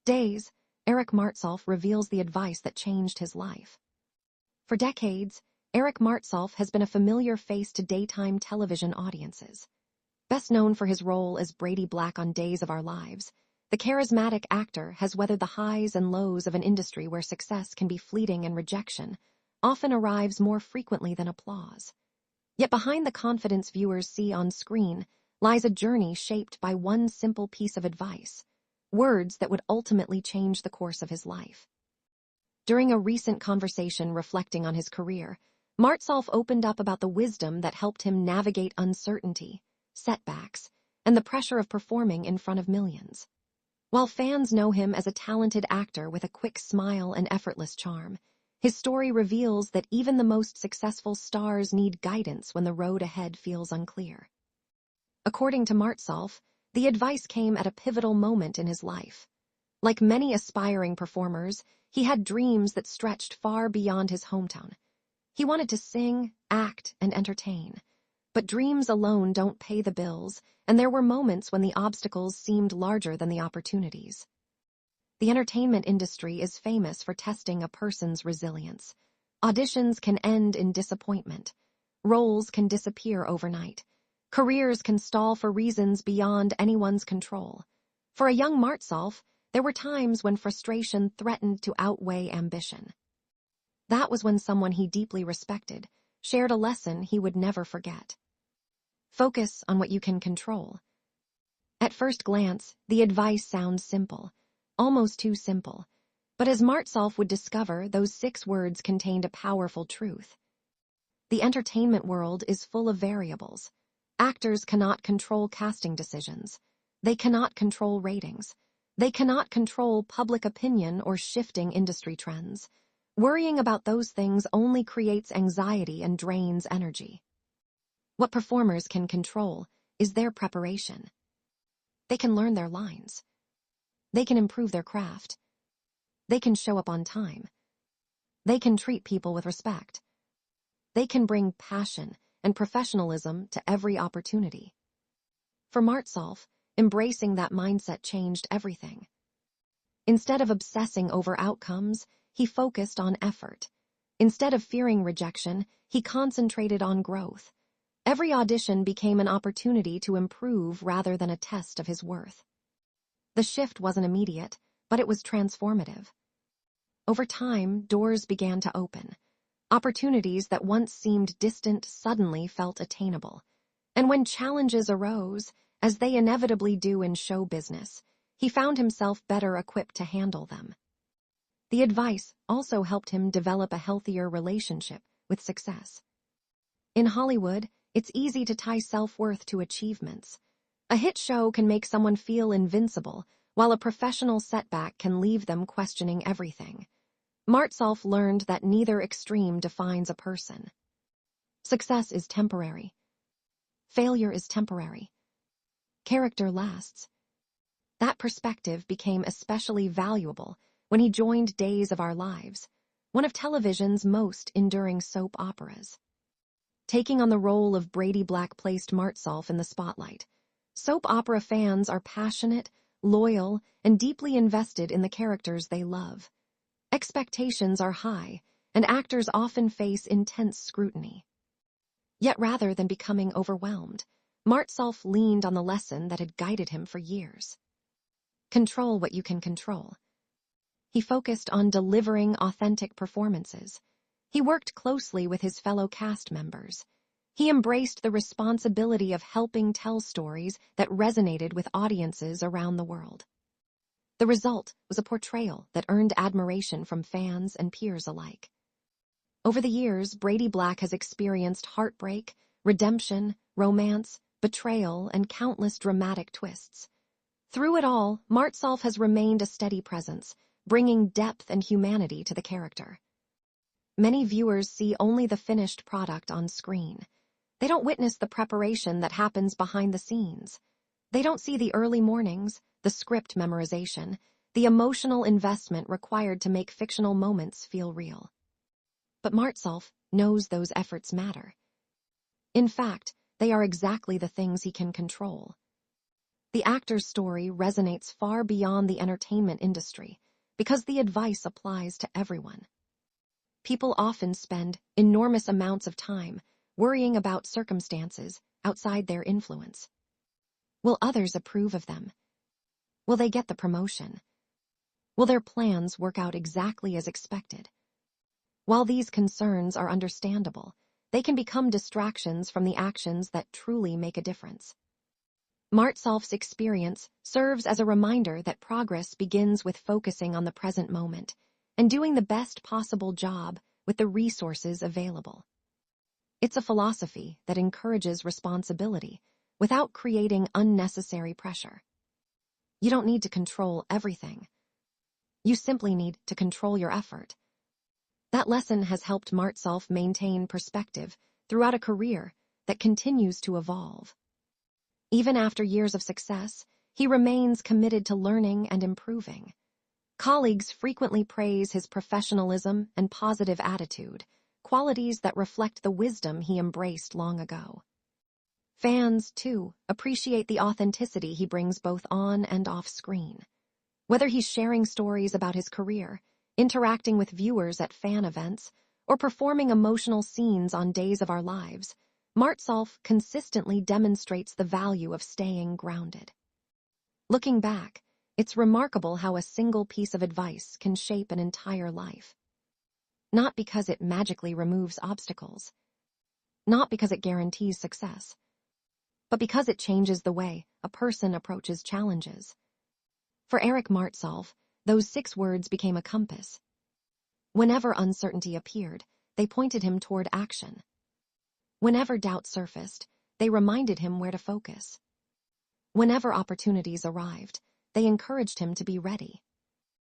Days, Eric Martsolf reveals the advice that changed his life. For decades, Eric Martsolf has been a familiar face to daytime television audiences. Best known for his role as Brady Black on Days of Our Lives, the charismatic actor has weathered the highs and lows of an industry where success can be fleeting and rejection often arrives more frequently than applause. Yet behind the confidence viewers see on screen lies a journey shaped by one simple piece of advice, words that would ultimately change the course of his life. During a recent conversation reflecting on his career, Martsolf opened up about the wisdom that helped him navigate uncertainty, setbacks, and the pressure of performing in front of millions. While fans know him as a talented actor with a quick smile and effortless charm, his story reveals that even the most successful stars need guidance when the road ahead feels unclear. According to Martsolf, the advice came at a pivotal moment in his life. Like many aspiring performers, he had dreams that stretched far beyond his hometown. He wanted to sing, act, and entertain. But dreams alone don't pay the bills, and there were moments when the obstacles seemed larger than the opportunities. The entertainment industry is famous for testing a person's resilience. Auditions can end in disappointment. Roles can disappear overnight. Careers can stall for reasons beyond anyone's control. For a young Martsolf, there were times when frustration threatened to outweigh ambition. That was when someone he deeply respected shared a lesson he would never forget. Focus on what you can control. At first glance, the advice sounds simple, almost too simple. But as Martsolf would discover, those 6 words contained a powerful truth. The entertainment world is full of variables. Actors cannot control casting decisions. They cannot control ratings. They cannot control public opinion or shifting industry trends. Worrying about those things only creates anxiety and drains energy. What performers can control is their preparation. They can learn their lines. They can improve their craft. They can show up on time. They can treat people with respect. They can bring passion and professionalism to every opportunity. For Martsolf, embracing that mindset changed everything. Instead of obsessing over outcomes, he focused on effort. Instead of fearing rejection, he concentrated on growth. Every audition became an opportunity to improve rather than a test of his worth. The shift wasn't immediate, but it was transformative. Over time, doors began to open. Opportunities that once seemed distant suddenly felt attainable. And when challenges arose, as they inevitably do in show business, he found himself better equipped to handle them. The advice also helped him develop a healthier relationship with success. In Hollywood, it's easy to tie self-worth to achievements. A hit show can make someone feel invincible, while a professional setback can leave them questioning everything. Martsolf learned that neither extreme defines a person. Success is temporary. Failure is temporary. Character lasts. That perspective became especially valuable when he joined Days of Our Lives, one of television's most enduring soap operas. Taking on the role of Brady Black placed Martsolf in the spotlight. Soap opera fans are passionate, loyal, and deeply invested in the characters they love. Expectations are high, and actors often face intense scrutiny. Yet rather than becoming overwhelmed, Martsolf leaned on the lesson that had guided him for years. Control what you can control. He focused on delivering authentic performances. He worked closely with his fellow cast members. He embraced the responsibility of helping tell stories that resonated with audiences around the world. The result was a portrayal that earned admiration from fans and peers alike. Over the years, Brady Black has experienced heartbreak, redemption, romance, betrayal, and countless dramatic twists. Through it all, Martsolf has remained a steady presence, bringing depth and humanity to the character. Many viewers see only the finished product on screen. They don't witness the preparation that happens behind the scenes. They don't see the early mornings, the script memorization, the emotional investment required to make fictional moments feel real. But Martsolf knows those efforts matter. In fact, they are exactly the things he can control. The actor's story resonates far beyond the entertainment industry because the advice applies to everyone. People often spend enormous amounts of time worrying about circumstances outside their influence. Will others approve of them? Will they get the promotion? Will their plans work out exactly as expected? While these concerns are understandable, they can become distractions from the actions that truly make a difference. Martsolf's experience serves as a reminder that progress begins with focusing on the present moment and doing the best possible job with the resources available. It's a philosophy that encourages responsibility without creating unnecessary pressure. You don't need to control everything. You simply need to control your effort. That lesson has helped Martsolf maintain perspective throughout a career that continues to evolve. Even after years of success, he remains committed to learning and improving. Colleagues frequently praise his professionalism and positive attitude, qualities that reflect the wisdom he embraced long ago. Fans, too, appreciate the authenticity he brings both on and off screen. Whether he's sharing stories about his career, interacting with viewers at fan events, or performing emotional scenes on Days of Our Lives, Martsolf consistently demonstrates the value of staying grounded. Looking back, it's remarkable how a single piece of advice can shape an entire life. Not because it magically removes obstacles, not because it guarantees success, but because it changes the way a person approaches challenges. For Erich Martsolf, those 6 words became a compass. Whenever uncertainty appeared, they pointed him toward action. Whenever doubt surfaced, they reminded him where to focus. Whenever opportunities arrived, they encouraged him to be ready.